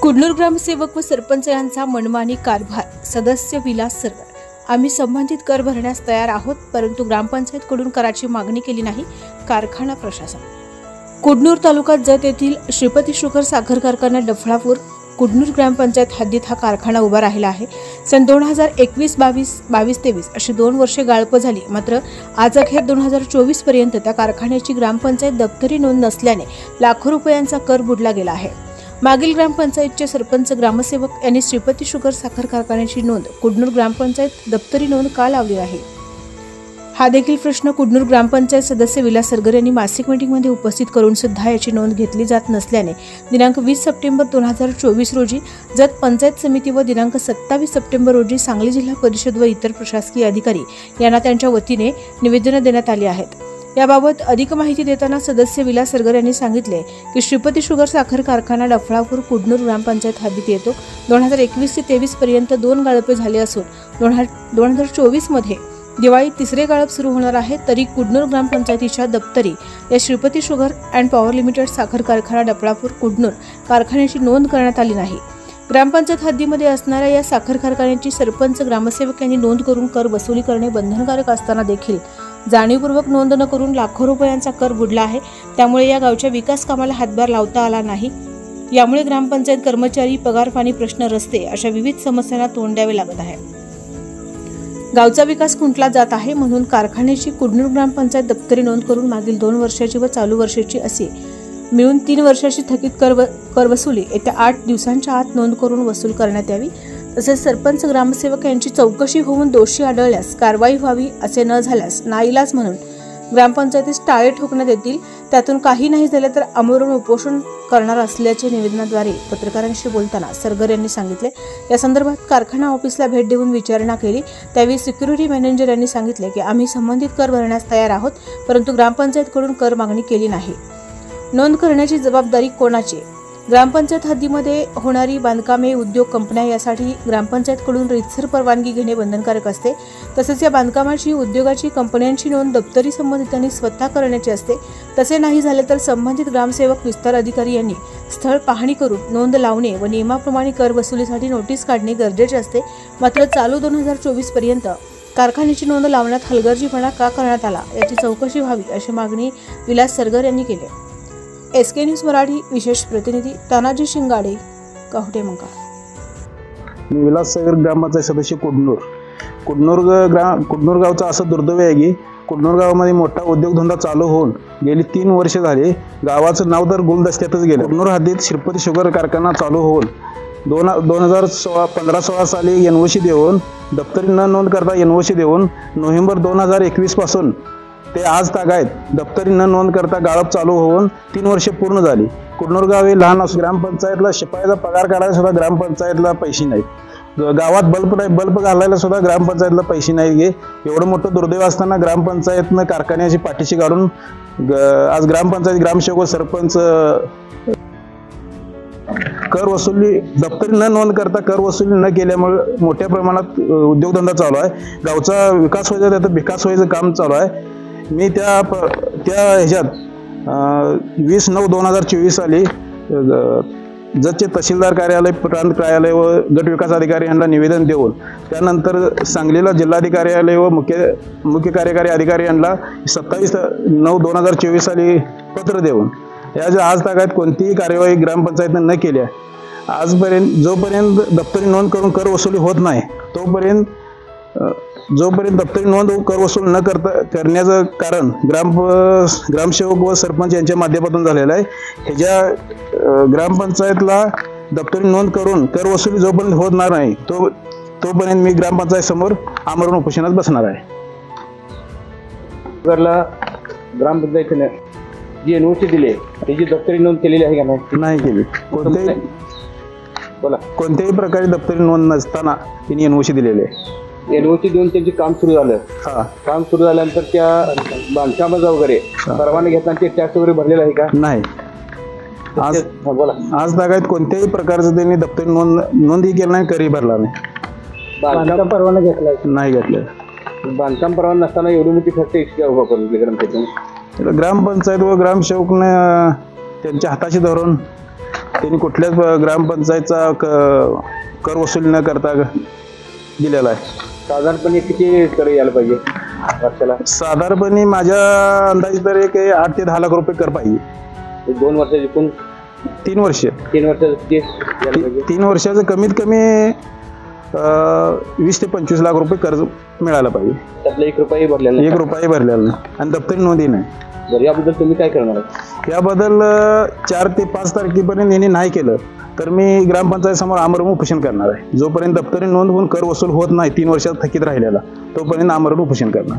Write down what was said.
कुडनूर ग्रामसेवक व सरपंच यांचा मनमानी कारभार. सदस्य विलास सरगर. आम्ही संबंधित कर भरण्यास तयार आहोत, परंतु ग्रामपंचायतकडून कराची मागणी केली नाही. कारखाना प्रशासन. कुडनूर तालुक्यात जत येथील श्रीपती शुगर साखर कारखाना डफळापूर कुडनूर ग्रामपंचायत हद्दीत हा कारखाना उभा राहिला आहे. सन 2021-22 अशी 2 वर्षे गाळप झाली. मात्र आज अखेर 2024 पर्यंत त्या कारखान्याची ग्रामपंचायत दप्तरी नोंद नसल्याने लाखो रुपयांचा कर बुडला गेला आहे. मागील ग्रामपंचायतचे सरपंच ग्रामसेवक यांनी श्रीपती शुगर साखर कारखान्याची नोंद कुडनूर ग्रामपंचायत दप्तरी नोंद का लावली आहे, हा देखील प्रश्न कुडनूर ग्रामपंचायत सदस्य विलास सरगर यांनी मासिक मीटिंगमध्ये उपस्थित करून सुद्धा याची नोंद घेतली जात नसल्याने दिनांक 20 सप्टेंबर 2024 रोजी जत पंचायत समिती व दिनांक 27 सप्टेंबर रोजी सांगली जिल्हा परिषद व इतर प्रशासकीय अधिकारी यांना त्यांच्या वतीने निवेदन देण्यात आली आहेत. याबाबत अधिक माहिती देताना सदस्य विलास सरगर यांनी सांगितले की श्रीपती शुगर साखर कारखाना डफळापूर कुडनूर ग्रामपंचायत हद्दीत येतो. 2021 ते 23 पर्यंत 2 गाळपे झाले असून 2024 मध्ये दिवाळी 3रे गाळप सुरू होणार आहे. तरी कुडनूर ग्रामपंचायतीच्या दप्तरी या Shripati sugar and power limited साखर कारखाना डफळापूर कुडनूर कारखान्याची नोंद करण्यात आली नाही. ग्रामपंचायत हद्दीमध्ये असणाऱ्या या साखर कारखान्याची सरपंच ग्रामसेवक यांनी नोंद करून कर वसुली करणे बंधनकारक असताना देखील जाणीवपूर्वक नोंद न करून लाखो रुपयांचा कर बुडला आहे. त्यामुळे या गावच्या विकास कामाला हातभार लावता आला नाही. यामुळे ग्रामपंचायत कर्मचारी, पगार पाणी प्रश्न, रस्ते अशा विविध समस्यांना तोंड द्यावे लागत आहे. गावचा विकास खुंटला जात आहे. म्हणून कारखान्याची कुडनूर ग्रामपंचायत दप्तरी नोंद करून मागील 2 वर्षाची व चालू वर्षाची अशी मिळून 3 वर्षाची थकीत कर वसुली येत्या 8 दिवसांच्या आत नोंद करून वसूल करण्यात यावी. तसेच सरपंच ग्रामसेवक यांची चौकशी होऊन दोषी आढळल्यास कारवाई व्हावी. असे न झाल्यास नाईलाज म्हणून ग्रामपंचायतीस टाळे ठोकण्यात येतील. त्यातून काही नाही झाले तर आमरण उपोषण करणार असल्याचे निवेदनाद्वारे पत्रकारांशी बोलताना सरगर यांनी सांगितले. या संदर्भात कारखाना ऑफिसला भेट देऊन विचारणा केली. त्यावेळी सिक्युरिटी मॅनेजर यांनी सांगितले की आम्ही संबंधित कर भरण्यास तयार आहोत, परंतु ग्रामपंचायतकडून कर मागणी केली नाही. नोंद करण्याची जबाबदारी कोणाची? ग्रामपंचायत हद्दीमध्ये होणारी बांधकामे, उद्योग, कंपन्या यासाठी ग्रामपंचायतकडून रीतसर परवानगी घेणे बंधनकारक असते. तसेच या बांधकामाची, उद्योगाची, कंपन्यांची नोंद दप्तरी संबंधितांनी स्वतः करण्याची असते. तसे नाही झाले तर संबंधित ग्रामसेवक, विस्तार अधिकारी यांनी स्थळ पाहणी करून नोंद लावणे व नियमाप्रमाणे कर वसुलीसाठी नोटीस काढणे गरजेचे असते. मात्र चालू 2024 पर्यंत कारखान्याची नोंद लावण्यात हलगर्जीपणा का करण्यात आला याची चौकशी व्हावी, अशी मागणी विलास सरगर यांनी केली. SK न्यूज मराठी विशेष प्रतिनिधी तानाजी शिंगाडे, कवठे मंका. मी विलास सरगर, ग्रामपंचायत सदस्य कुडनूर गावचा असं दुर्दैव आहे की कुडनूर गावामध्ये मोठा उद्योगधंदा चालू होऊन गेली 3 वर्षे झाली. गावाचं नाव तर गुलदस्त्यातच गेलं. कुडनूर हद्दीत श्रीपती शुगर कारखाना चालू होऊन 2015-16 साली NOC देऊन, दप्तरी न नोंद करता NOC देऊन नोव्हेंबर 2021 पासून ते आज तागायत दप्तरी न नोंद करता गाळप चालू होऊन 3 वर्षे पूर्ण झाली. कुडनूर गाव हे लहान असून ग्रामपंचायतला शिपायाचा पगार काढायला सुद्धा ग्रामपंचायतला पैसे नाहीत. गावात बल्ब घालायला सुद्धा ग्रामपंचायतला पैसे नाही. एवढं मोठं दुर्दैव असताना ग्रामपंचायतनं कारखान्याची पाठीशी काढून आज ग्रामपंचायत, ग्रामसेवक, सरपंच कर वसुली दप्तरी न नोंद करता कर वसुली न केल्यामुळे मोठ्या प्रमाणात उद्योगधंदा चालू आहे. गावचा विकास व्हायचा, त्यात विकास व्हायचं काम चालू आहे. मी त्या ह्याच्यात 20/9/2024 साली जतचे तहसीलदार कार्यालय, प्रांत कार्यालय व गट विकास अधिकारी यांना निवेदन देऊन त्यानंतर सांगलीला जिल्हाधिकारी व मुख्य कार्यकारी अधिकारी यांना 27/9/2024 साली पत्र देऊन याच्या आज तागायत कोणतीही कार्यवाही ग्रामपंचायतीने न केल्या. आजपर्यंत जोपर्यंत दप्तरी नोंद करून कर वसुली होत नाही जोपर्यंत दप्तरी नोंद कर वसूल न करण्याचं कारण ग्रामसेवक व सरपंच यांच्या माध्यमातून झालेलं आहे. ह्याच्या ग्रामपंचायतला दप्तरी नोंद करून कर वसुली जोपर्यंत होणार नाही तोपर्यंत मी ग्रामपंचायत समोर आमरण उपोषणात बसणार आहे. ग्रामपंचायतीने जी NOC दिली त्याची दप्तरी नोंद केलेली आहे का? नाही केली. कोणत्याही प्रकारे दप्तरी नोंद नसताना तिने NOC दिलेली आहे. NOC देऊन त्यांचे काम सुरू झालं. काम सुरू झाल्यानंतर त्या बांधकामाचा वगैरे परवानगी घेताना ते टॅक्स वगैरे भरलेला आहे का? नाही. आज तागायत कोणत्याही प्रकारचं त्यांनी दप्तरी नोंदही केलं नाही, करही भरला नाही. बांधकाम परवाना घेतला नाही घेतलं. बांधकाम परवाना नसताना एवढी मोठी खर्च एक्स्ट्रा उभा करून ग्रामपंचायत व ग्रामसेवकने त्यांच्या हाताशी धरून त्यांनी कुठल्याच ग्रामपंचायतचा कर वसूल न करता दिलेला आहे. साधारणपणे किती कर यायला पाहिजे वर्षाला? साधारणपणे माझ्या अंदाजे तर एक 8 ते 10 लाख रुपये कर पाहिजे. 2 वर्षाचे एकूण 3 वर्ष. 3 वर्षाचं किती यायला पाहिजे? 3 वर्षाचं कमीत कमी 20 ते 25 लाख रुपये कर्ज मिळालं पाहिजे. त्यातला 1 रुपयाही भरलेला नाही. 1 रुपयाही भरलेला नाही आणि दप्तरी नोंदही नाही. बरं, याबद्दल तुम्ही काय करणार आहे? याबद्दल 4 ते 5 तारखेपर्यंत यांनी नाही केलं तर मी ग्रामपंचायत समोर आमरण उपोषण करणार आहे. जोपर्यंत दप्तरी नोंद होऊन कर वसूल होत नाही 3 वर्षात थकीत राहिलेला, तोपर्यंत आमरण उपोषण करणार.